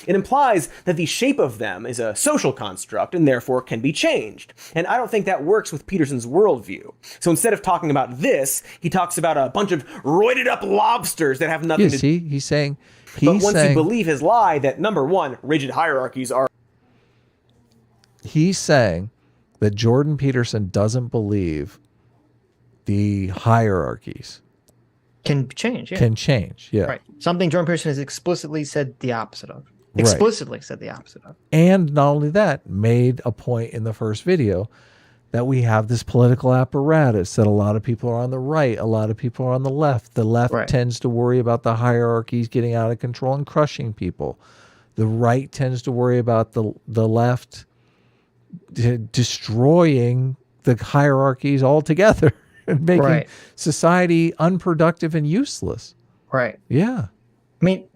It implies that the shape of them is a social construct and therefore can be changed. And I don't think that works with Peterson's worldview. So instead of talking about this, he talks about a bunch of roided up lobsters that have nothing to do. He's saying... But once you believe his lie that, number one, rigid hierarchies are... He's saying that Jordan Peterson doesn't believe the hierarchies can change. Yeah. Can change, yeah. Right. Something Jordan Peterson has explicitly said the opposite of. Said the opposite of. And not only that, made a point in the first video that we have this political apparatus, that a lot of people are on the right, a lot of people are on the left. The left tends to worry about the hierarchies getting out of control and crushing people. The right tends to worry about the left destroying the hierarchies altogether and making society unproductive and useless. Right. Yeah. I mean,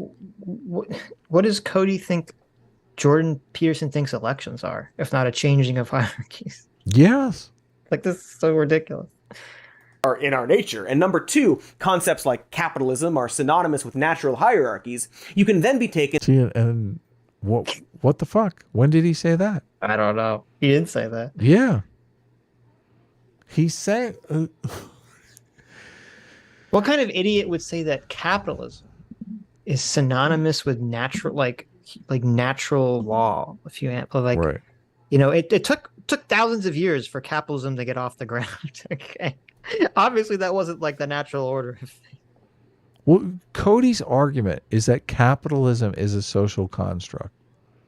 what does Cody think Jordan Peterson thinks elections are, if not a changing of hierarchies? Yes. Like, this is so ridiculous. Are in our nature. And number two, concepts like capitalism are synonymous with natural hierarchies. You can then be taken... See, and what the fuck? When did he say that? I don't know. He didn't say that. Yeah. He's saying... What kind of idiot would say that capitalism is synonymous with natural, like natural law? If you like, you know, it took thousands of years for capitalism to get off the ground. Okay, obviously that wasn't like the natural order of things. Well, Cody's argument is that capitalism is a social construct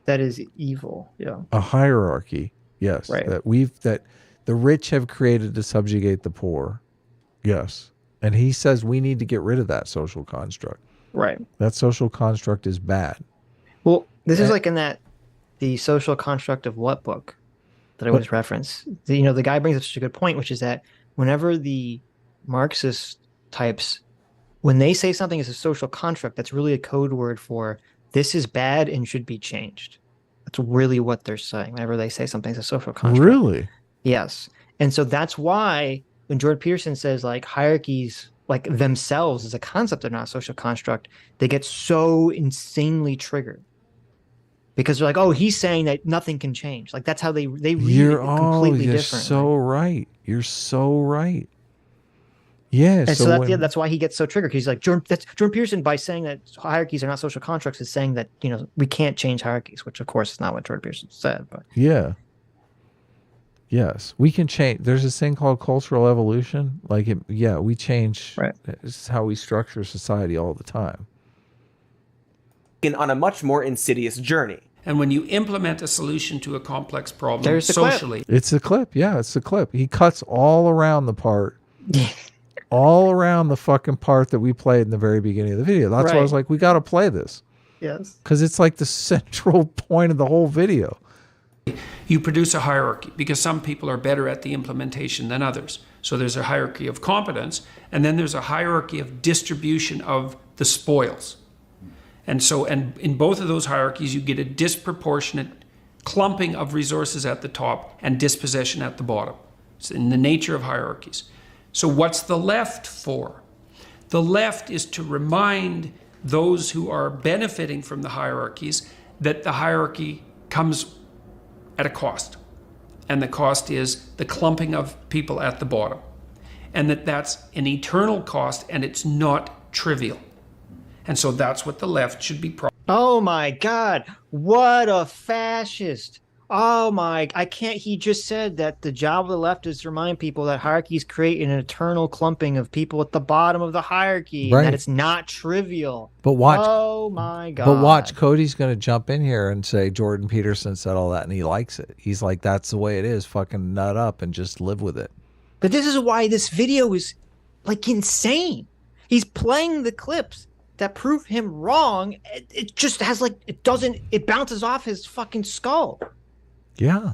that is evil. Yeah, a hierarchy. Yes, right. That the rich have created to subjugate the poor. Yes. And he says we need to get rid of that social construct. Right. That social construct is bad. Well, this is like in the social construct of what book that I always reference. You know, the guy brings up such a good point, which is that whenever the Marxist types, when they say something is a social construct, that's really a code word for this is bad and should be changed. That's really what they're saying whenever they say something's a social construct. Really? Yes. And so that's why when Jordan Peterson says like hierarchies like themselves as a concept are not a social construct, they get so insanely triggered because they're like, oh, he's saying that nothing can change. Like that's how they read it completely different. You're so right. You're so right. Yeah. And so that's why he gets so triggered. He's like, Jordan Peterson, by saying that hierarchies are not social constructs, is saying that, you know, we can't change hierarchies, which of course is not what Jordan Peterson said. But yeah. Yes, we can change. There's this thing called cultural evolution. Like, we change. Right. It's how we structure society all the time. On a much more insidious journey. And when you implement a solution to a complex problem socially... It's a clip. Yeah, it's a clip. He cuts all around the part. All around the fucking part that we played in the very beginning of the video. That's why I was like, we got to play this. Yes. Because it's like the central point of the whole video. You produce a hierarchy because some people are better at the implementation than others. So there's a hierarchy of competence, and then there's a hierarchy of distribution of the spoils. And in both of those hierarchies, you get a disproportionate clumping of resources at the top and dispossession at the bottom. It's in the nature of hierarchies. So what's the left for? The left is to remind those who are benefiting from the hierarchies that the hierarchy comes at a cost. And the cost is the clumping of people at the bottom. And that's an eternal cost, and it's not trivial. And so that's what the left should be. Oh my God, what a fascist. Oh my, he just said that the job of the left is to remind people that hierarchies create an eternal clumping of people at the bottom of the hierarchy, and that it's not trivial. But watch. Oh my God. But watch, Cody's going to jump in here and say Jordan Peterson said all that and he likes it. He's like, that's the way it is. Fucking nut up and just live with it. But this is why this video is like insane. He's playing the clips that prove him wrong. It just has like, it bounces off his fucking skull. Yeah.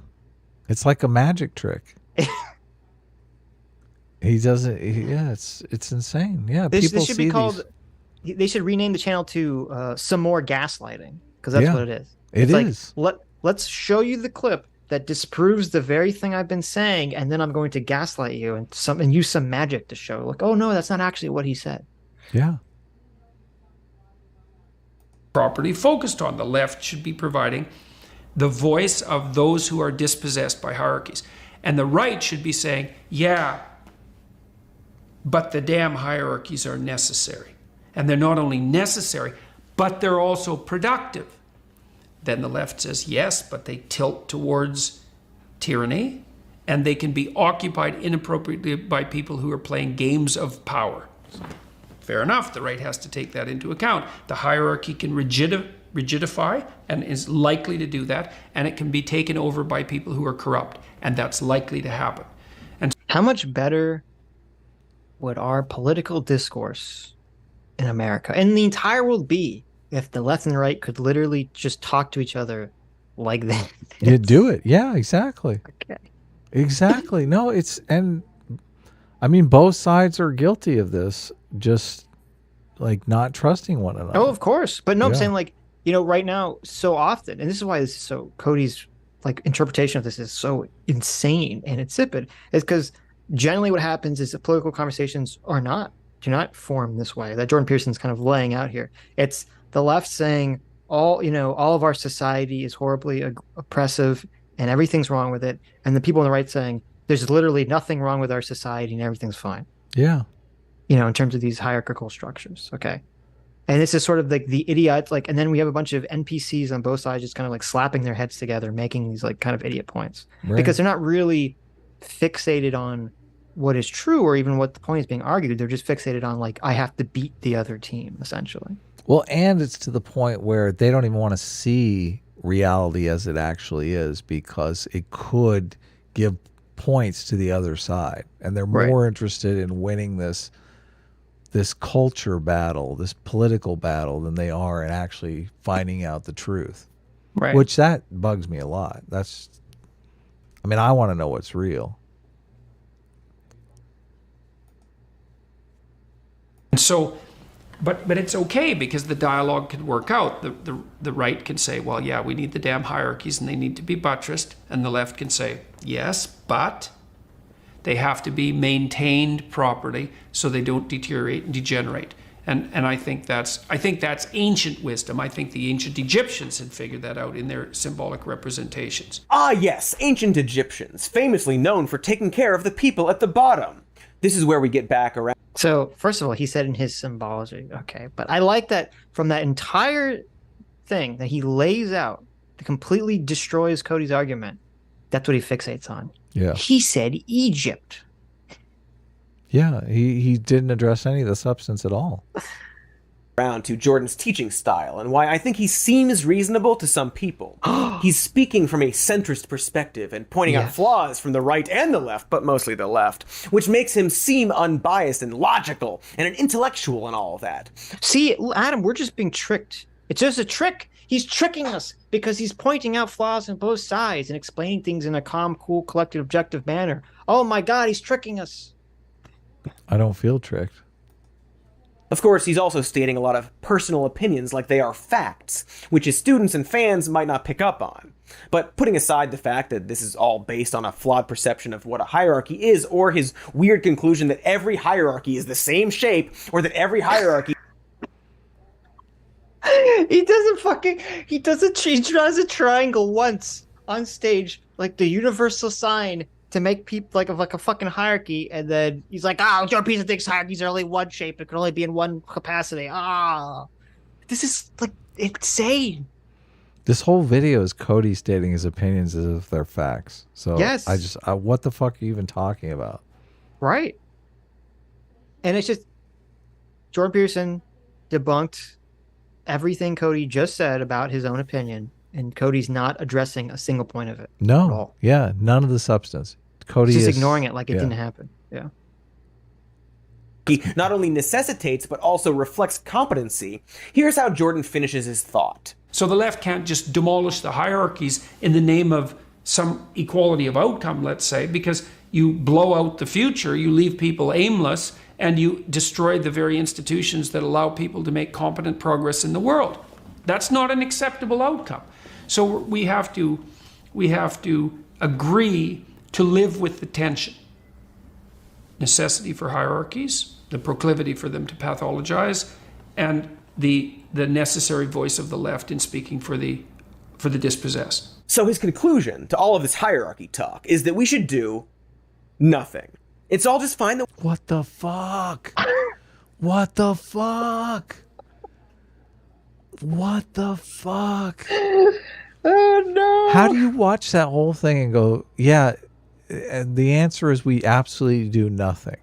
It's like a magic trick. He doesn't, it's insane. Yeah. This should be called, they should rename the channel to some more gaslighting, because that's what it is. It is. Like, let's show you the clip that disproves the very thing I've been saying, and then I'm going to gaslight you and use some magic to show, like, oh no, that's not actually what he said. Yeah. properly focused on. The left should be providing the voice of those who are dispossessed by hierarchies. And the right should be saying, yeah, but the damn hierarchies are necessary. And they're not only necessary, but they're also productive. Then the left says, yes, but they tilt towards tyranny, and they can be occupied inappropriately by people who are playing games of power. Fair enough, the right has to take that into account. The hierarchy can rigidify and is likely to do that, and it can be taken over by people who are corrupt, and that's likely to happen. And how much better would our political discourse in America and the entire world be if the left and the right could literally just talk to each other like that? You do it. Yeah, exactly. Okay. Exactly. No, and I mean, both sides are guilty of this, just like not trusting one another. Oh, of course. But no, Yeah. I'm saying, like, right now, so often, and this is why this is so, Cody's like interpretation of this is so insane and insipid, is because generally what happens is that political conversations do not form this way that Jordan Peterson's kind of laying out here. It's the left saying all of our society is horribly oppressive and everything's wrong with it, and the people on the right saying there's literally nothing wrong with our society and everything's fine. Yeah. In terms of these hierarchical structures. Okay. And this is sort of like the idiot, like, and then we have a bunch of NPCs on both sides just kind of like slapping their heads together, making these like kind of idiot points, Right. because they're not really fixated on what is true or even what the point is being argued. They're just fixated on, like, I have to beat the other team, essentially. Well, and it's to the point where they don't even want to see reality as it actually is, because it could give points to the other side, and they're more interested in winning this culture battle, this political battle, than they are in actually finding out the truth. Right. Which that bugs me a lot. I want to know what's real. And so, but it's okay, because the dialogue can work out. The right can say, well, yeah, we need the damn hierarchies and they need to be buttressed. And the left can say, yes, but they have to be maintained properly so they don't deteriorate and degenerate. And I think that's ancient wisdom. I think the ancient Egyptians had figured that out in their symbolic representations. Ah, yes, ancient Egyptians, famously known for taking care of the people at the bottom. This is where we get back around. So, first of all, he said in his symbology, okay, but I like that from that entire thing that he lays out that completely destroys Cody's argument. That's what he fixates on. Yeah. He said Egypt. Yeah, he didn't address any of the substance at all. Around to Jordan's teaching style and why I think he seems reasonable to some people. He's speaking from a centrist perspective and pointing out flaws from the right and the left, but mostly the left, which makes him seem unbiased and logical and an intellectual and all of that. See, Adam, we're just being tricked. It's just a trick. He's tricking us because he's pointing out flaws on both sides and explaining things in a calm, cool, collected, objective manner. Oh my God, he's tricking us. I don't feel tricked. Of course, he's also stating a lot of personal opinions like they are facts, which his students and fans might not pick up on. But putting aside the fact that this is all based on a flawed perception of what a hierarchy is, or his weird conclusion that every hierarchy is the same shape, or that every hierarchy... He draws a triangle once on stage, like the universal sign, to make people like a fucking hierarchy, and then he's like, Jordan Peterson thinks hierarchies are only one shape, it can only be in one capacity. This is like insane. This whole video is Cody stating his opinions as if they're facts. So yes. What the fuck are you even talking about? Right. And it's just Jordan Peterson debunked everything Cody just said about his own opinion, and Cody's not addressing a single point of it. No. At all. Yeah, none of the substance. Cody He's is just ignoring it like it didn't happen. Yeah. He not only necessitates, but also reflects competency. Here's how Jordan finishes his thought. So the left can't just demolish the hierarchies in the name of some equality of outcome, let's say, because you blow out the future, you leave people aimless, and you destroy the very institutions that allow people to make competent progress in the world. That's not an acceptable outcome. So we have to agree to live with the tension. Necessity for hierarchies, the proclivity for them to pathologize, and the necessary voice of the left in speaking for the dispossessed. So his conclusion to all of this hierarchy talk is that we should do nothing. It's all just fine. What the fuck? What the fuck? What the fuck? Oh no! How do you watch that whole thing and go, yeah? And the answer is we absolutely do nothing.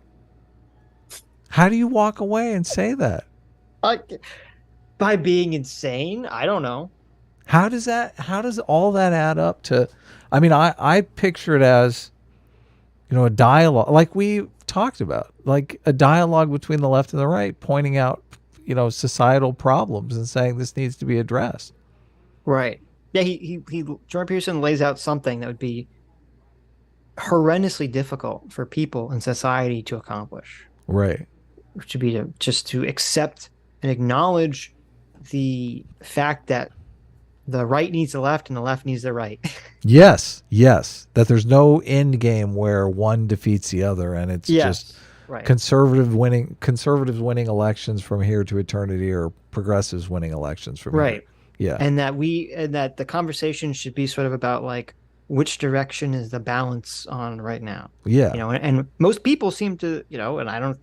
How do you walk away and say that? By being insane? I don't know. How does all that add up to? I mean, I picture it as, a dialogue, like we talked about, like a dialogue between the left and the right, pointing out, societal problems and saying this needs to be addressed. Right. Yeah. He Jordan Peterson lays out something that would be horrendously difficult for people in society to accomplish. Right. Which would be to accept and acknowledge the fact that the right needs the left and the left needs the right. Yes. That there's no end game where one defeats the other, and it's just right. conservatives winning elections from here to eternity, or progressives winning elections from right. here. Yeah. And that the conversation should be sort of about like which direction is the balance on right now. Yeah. And most people seem to, and I don't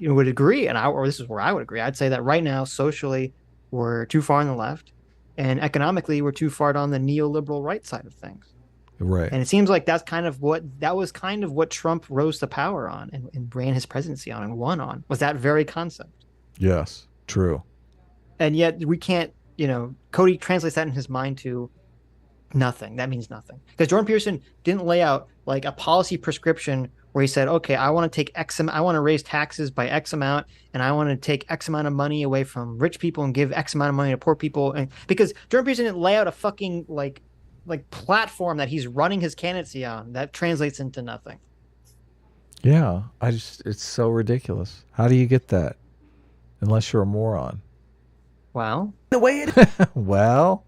would agree, or this is where I would agree. I'd say that right now socially we're too far on the left, and economically we're too far on the neoliberal right side of things. Right. And it seems like that was kind of what Trump rose to power on and ran his presidency on and won on, was that very concept. Yes, true. And yet we can't, Cody translates that in his mind to nothing. That means nothing. Because Jordan Peterson didn't lay out like a policy prescription where he said, okay, I want to raise taxes by X amount, and I want to take X amount of money away from rich people and give X amount of money to poor people. And because Jordan Peterson didn't lay out a fucking like platform that he's running his candidacy on, that translates into nothing. Yeah, it's so ridiculous. How do you get that? Unless you're a moron. Well, The way it well,